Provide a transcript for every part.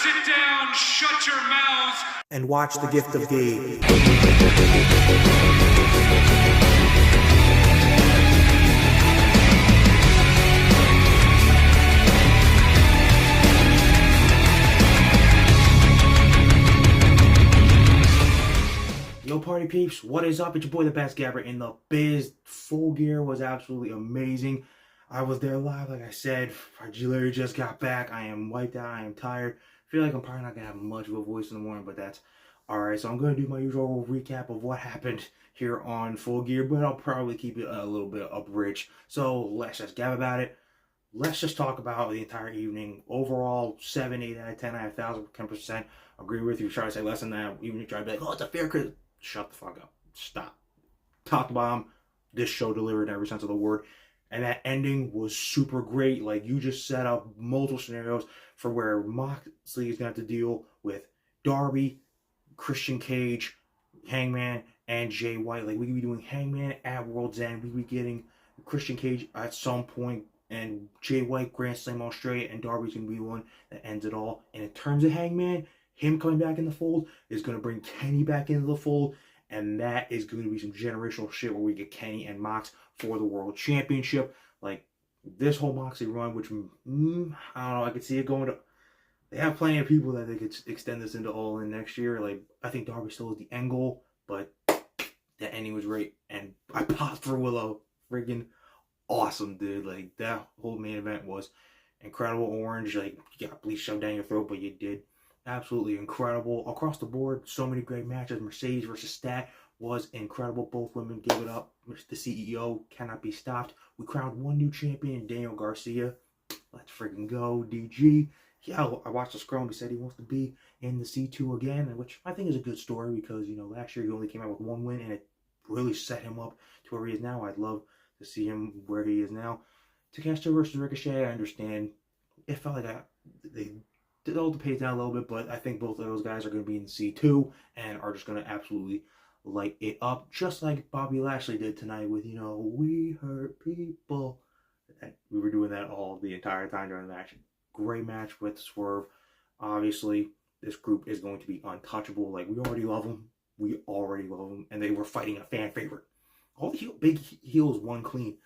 Sit down, shut your mouths, and watch The Gift of Gabe. Yo, party peeps, what is up? It's your boy, the best Gabber in the biz. Full Gear was absolutely amazing. I was there live, like I said. I literally just got back. I am wiped out. I am tired. I feel like I'm probably not going to have much of a voice in the morning, but that's alright. So I'm going to do my usual recap of what happened here on Full Gear, but I'll probably keep it a little bit abridged. So let's just gab about it. Let's just talk about the entire evening. Overall, 7, 8 out of 10. I have 1,010% agree with you. Try to say less than that. Even if you try to be like, oh, it's a fair critic. Shut the fuck up. Stop. Top to bottom, this show delivered in every sense of the word. And that ending was super great. Like, you just set up multiple scenarios for where Moxley is going to have to deal with Darby, Christian Cage, Hangman, and Jay White. Like, we could be doing Hangman at World's End. We could be getting Christian Cage at some point, and Jay White Grand Slam Australia, and Darby's going to be the one that ends it all. And in terms of Hangman, him coming back in the fold is going to bring Kenny back into the fold, and that is going to be some generational shit where we get Kenny and Mox for the World Championship. Like, this whole Moxley run, which, I don't know, I could see it going to... They have plenty of people that they could extend this into All In next year. Like, I think Darby still is the end goal, but that ending was great. And I popped for Willow. Friggin' awesome, dude. Like, that whole main event was incredible. Orange, like, you got bleach shoved down your throat, but you did. Absolutely incredible. Across the board, so many great matches. Mercedes versus Stat was incredible. Both women gave it up. The CEO cannot be stopped. We crowned one new champion, Daniel Garcia. Let's freaking go, DG. Yeah, I watched the scrum. He said he wants to be in the C2 again, which I think is a good story because, you know, last year he only came out with one win, and it really set him up to where he is now. I'd love to see him where he is now. Takeshita versus Ricochet, I understand. It felt like they all depends down a little bit, but I think both of those guys are going to be in C2 and are just going to absolutely light it up, just like Bobby Lashley did tonight with, you know, we hurt people. And we were doing that all the entire time during the match. Great match with Swerve. Obviously, this group is going to be untouchable. Like, we already love them. We already love them. And they were fighting a fan favorite. All the big heels won clean.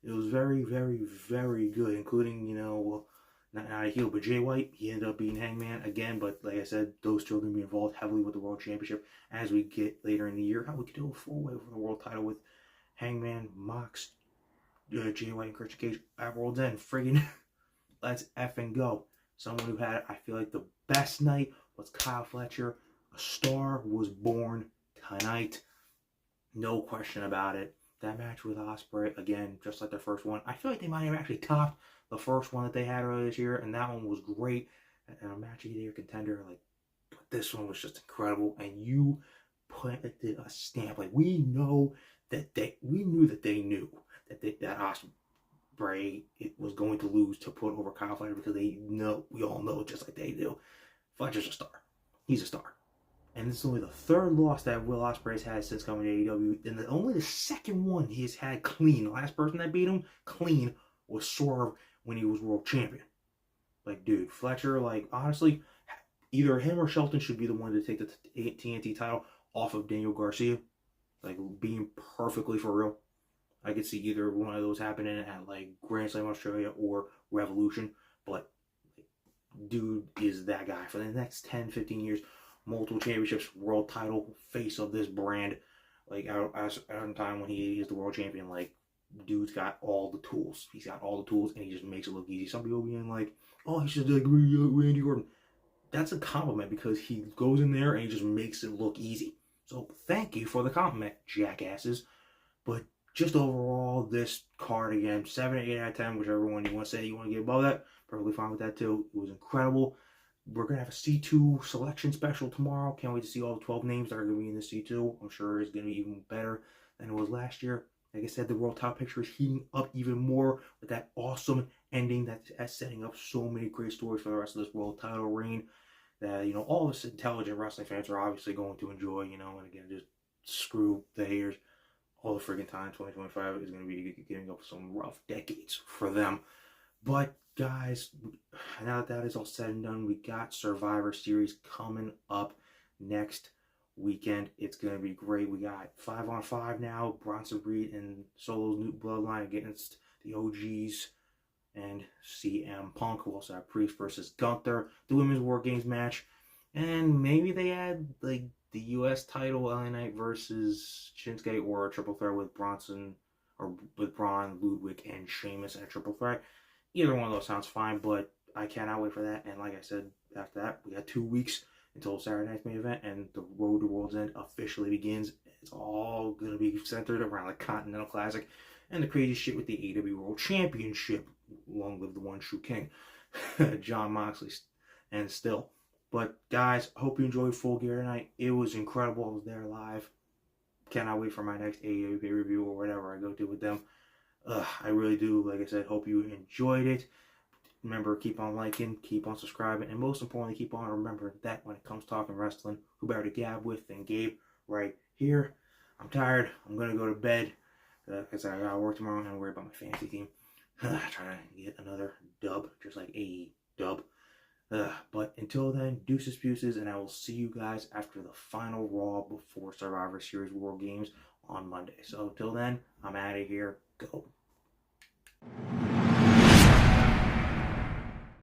It was very, very, very good, including, you know, not a heel, but Jay White. He ended up being Hangman again, but like I said, those two are going to be involved heavily with the World Championship as we get later in the year. How we could do a four-way for the world title with Hangman, Mox, Jay White, and Christian Cage at World's End. Friggin' let's effing go. Someone who had, I feel like, the best night was Kyle Fletcher. A star was born tonight. No question about it. That match with Ospreay, again, just like the first one, I feel like they might have actually topped the first one that they had earlier this year, and that one was great. And a match of the year contender, like, but this one was just incredible. And you put a stamp. Like, we knew that they knew that Ospreay was going to lose to put over Kyle Fletcher because we all know just like they do. Fletcher's a star. He's a star. And this is only the third loss that Will Ospreay's had since coming to AEW, and only the second one he's had clean. The last person that beat him clean was Swerve when he was world champion. Like, dude, Fletcher, like, honestly, either him or Shelton should be the one to take the TNT title off of Daniel Garcia. Like, being perfectly for real. I could see either one of those happening at, like, Grand Slam Australia or Revolution. But, dude is that guy for the next 10, 15 years. Multiple championships, world title, face of this brand. Like, at a time when he is the world champion, like, dude's got all the tools. He's got all the tools, and he just makes it look easy. Some people being like, oh, he's just like Randy Orton. That's a compliment because he goes in there and he just makes it look easy. So thank you for the compliment, jackasses. But just overall, this card again, 7, 8 out of 10, whichever one you want to say you want to get above that, perfectly fine with that too. It was incredible. We're going to have a C2 selection special tomorrow. Can't wait to see all the 12 names that are going to be in the C2. I'm sure it's going to be even better than it was last year. Like I said, the world title picture is heating up even more with that awesome ending that's setting up so many great stories for the rest of this world title reign that, you know, all of us intelligent wrestling fans are obviously going to enjoy, you know, and again, just screw the haters all the freaking time. 2025 is going to be getting up some rough decades for them. But guys, now that that is all said and done, we got Survivor Series coming up next weekend. It's going to be great. We got 5-on-5 now. Bronson Reed and Solo's new bloodline against the OGs and CM Punk. We also have Priest versus Gunther, the Women's War Games match. And maybe they add like the U.S. title, LA Knight versus Shinsuke, or a triple threat with Bronson, or with Braun, Ludwig, and Sheamus in a triple threat. Either one of those sounds fine, but I cannot wait for that. And like I said, after that, we got 2 weeks until Saturday night's main event, and the Road to World's End officially begins. It's all going to be centered around the Continental Classic and the crazy shit with the AEW World Championship. Long live the one true king, Jon Moxley, and still. But guys, hope you enjoyed Full Gear tonight. It was incredible. I was there live. Cannot wait for my next AEW pay-per-view or whatever I go to with them. I really do. Like I said, hope you enjoyed it. Remember, keep on liking, keep on subscribing, and most importantly, keep on remembering that when it comes talking wrestling, who better to gab with than Gabe right here. I'm tired. I'm going to go to bed because I got to work tomorrow and I'm worried about my fantasy team. Trying to get another dub, just like AEW. But until then, deuces, puces, and I will see you guys after the final Raw before Survivor Series War Games on Monday. So until then, I'm out of here. Go.